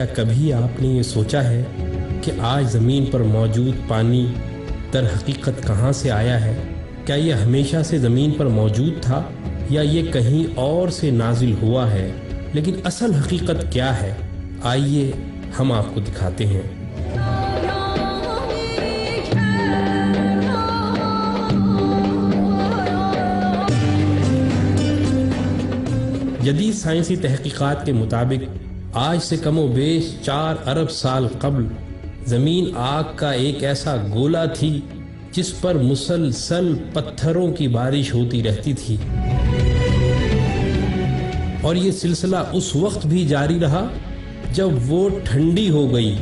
کیا کبھی آپ نے یہ سوچا ہے کہ آج زمین پر موجود پانی در حقیقت کہاں سے آیا ہے؟ کیا یہ ہمیشہ سے زمین پر موجود تھا یا یہ کہیں اور سے نازل ہوا ہے؟ لیکن اصل حقیقت کیا ہے؟ آئیے ہم آپ کو دکھاتے ہیں۔ جدید سائنسی تحقیقات کے مطابق آج سے کم و بیش 4 ارب سال قبل زمین آگ کا ایک ایسا گولا تھی جس پر مسلسل پتھروں کی بارش ہوتی رہتی تھی، اور یہ سلسلہ اس وقت بھی جاری رہا جب وہ ٹھنڈی ہو گئی۔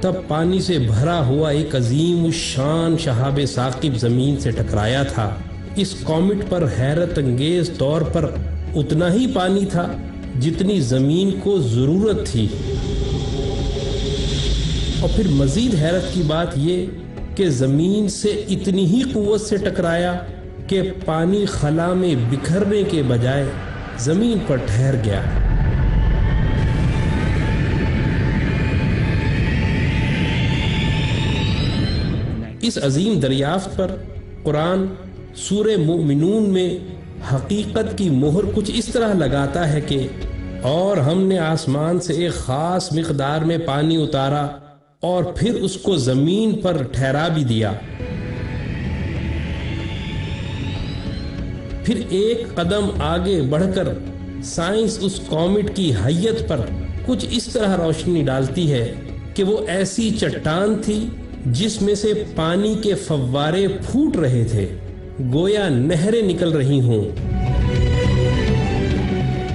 تب پانی سے بھرا ہوا ایک عظیم الشان شہاب ثاقب زمین سے ٹکرایا تھا۔ اس کومٹ پر حیرت انگیز طور پر اتنا ہی پانی تھا جتنی زمین کو ضرورت تھی، اور پھر مزید حیرت کی بات یہ کہ زمین سے اتنی ہی قوت سے ٹکرایا کہ پانی خلا میں بکھرنے کے بجائے زمین پر ٹھہر گیا۔ اس عظیم دریافت پر قرآن سورہ مومنون میں حقیقت کی مہر کچھ اس طرح لگاتا ہے کہ اور ہم نے آسمان سے ایک خاص مقدار میں پانی اتارا اور پھر اس کو زمین پر ٹھہرا بھی دیا۔ پھر ایک قدم آگے بڑھ کر سائنس اس کومٹ کی حیت پر کچھ اس طرح روشنی ڈالتی ہے کہ وہ ایسی چٹان تھی جس میں سے پانی کے فوارے پھوٹ رہے تھے، گویا نہریں نکل رہی ہوں،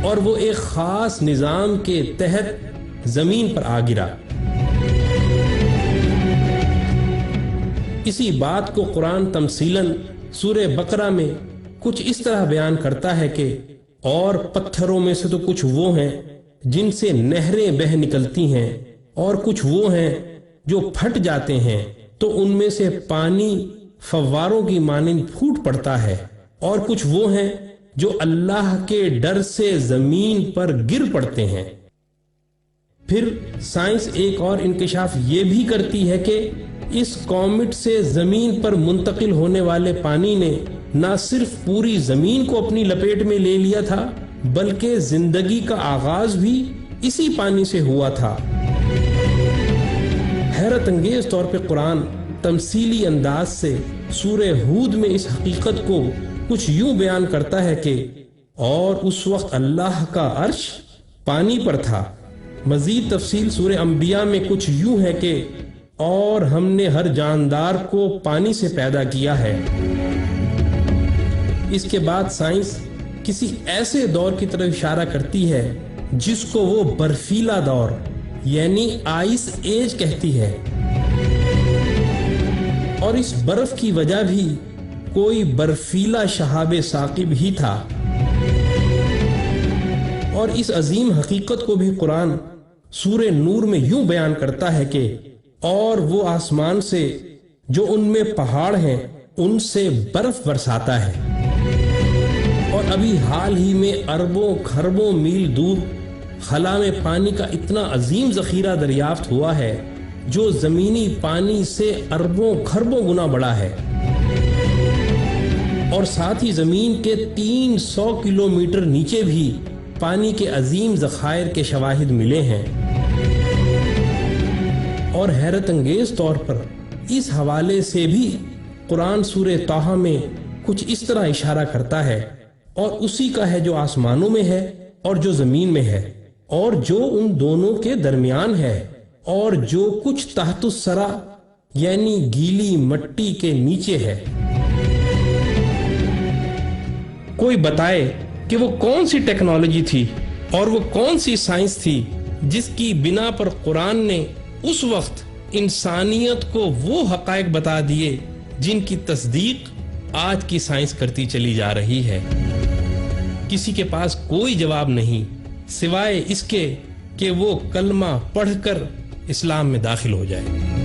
اور وہ ایک خاص نظام کے تحت زمین پر آ گرا۔ اسی بات کو قرآن تمثیلاً سورہ بقرہ میں کچھ اس طرح بیان کرتا ہے کہ اور پتھروں میں سے تو کچھ وہ ہیں جن سے نہریں بہہ نکلتی ہیں، اور کچھ وہ ہیں جو پھٹ جاتے ہیں تو ان میں سے پانی فواروں کی مانند پھوٹ پڑتا ہے، اور کچھ وہ ہیں جو اللہ کے ڈر سے زمین پر گر پڑتے ہیں۔ پھر سائنس ایک اور انکشاف یہ بھی کرتی ہے کہ اس کومٹ سے زمین پر منتقل ہونے والے پانی نے نہ صرف پوری زمین کو اپنی لپیٹ میں لے لیا تھا بلکہ زندگی کا آغاز بھی اسی پانی سے ہوا تھا۔ حیرت انگیز طور پہ قرآن تمثیلی انداز سے سورہ ہود میں اس حقیقت کو کچھ یوں بیان کرتا ہے کہ اور اس وقت اللہ کا عرش پانی پر تھا۔ مزید تفصیل سورہ انبیاء میں کچھ یوں ہے کہ اور ہم نے ہر جاندار کو پانی سے پیدا کیا ہے۔ اس کے بعد سائنس کسی ایسے دور کی طرف اشارہ کرتی ہے جس کو وہ برفیلا دور یعنی آئس ایج کہتی ہے، اور اس برف کی وجہ بھی کوئی برفیلا شہاب ثاقب ہی تھا۔ اور اس عظیم حقیقت کو بھی قرآن سورہ نور میں یوں بیان کرتا ہے کہ اور وہ آسمان سے جو ان میں پہاڑ ہیں ان سے برف برساتا ہے، اور ابھی حال ہی میں اربوں کھربوں میل دور خلا میں پانی کا اتنا عظیم ذخیرہ دریافت ہوا ہے جو زمینی پانی سے اربوں کھربوں گنا بڑا ہے، اور ساتھ ہی زمین کے 300 کلومیٹر نیچے بھی پانی کے عظیم ذخائر کے شواہد ملے ہیں۔ اور حیرت انگیز طور پر اس حوالے سے بھی قرآن سورہ طٰہٰ میں کچھ اس طرح اشارہ کرتا ہے، اور اسی کا ہے جو آسمانوں میں ہے اور جو زمین میں ہے اور جو ان دونوں کے درمیان ہے اور جو کچھ تحت الثری یعنی گیلی مٹی کے نیچے ہے۔ کوئی بتائے کہ وہ کون سی ٹیکنالوجی تھی اور وہ کون سی سائنس تھی جس کی بنا پر قرآن نے اس وقت انسانیت کو وہ حقائق بتا دیے جن کی تصدیق آج کی سائنس کرتی چلی جا رہی ہے۔ کسی کے پاس کوئی جواب نہیں سوائے اس کے کہ وہ کلمہ پڑھ کر اسلام میں داخل ہو جائے۔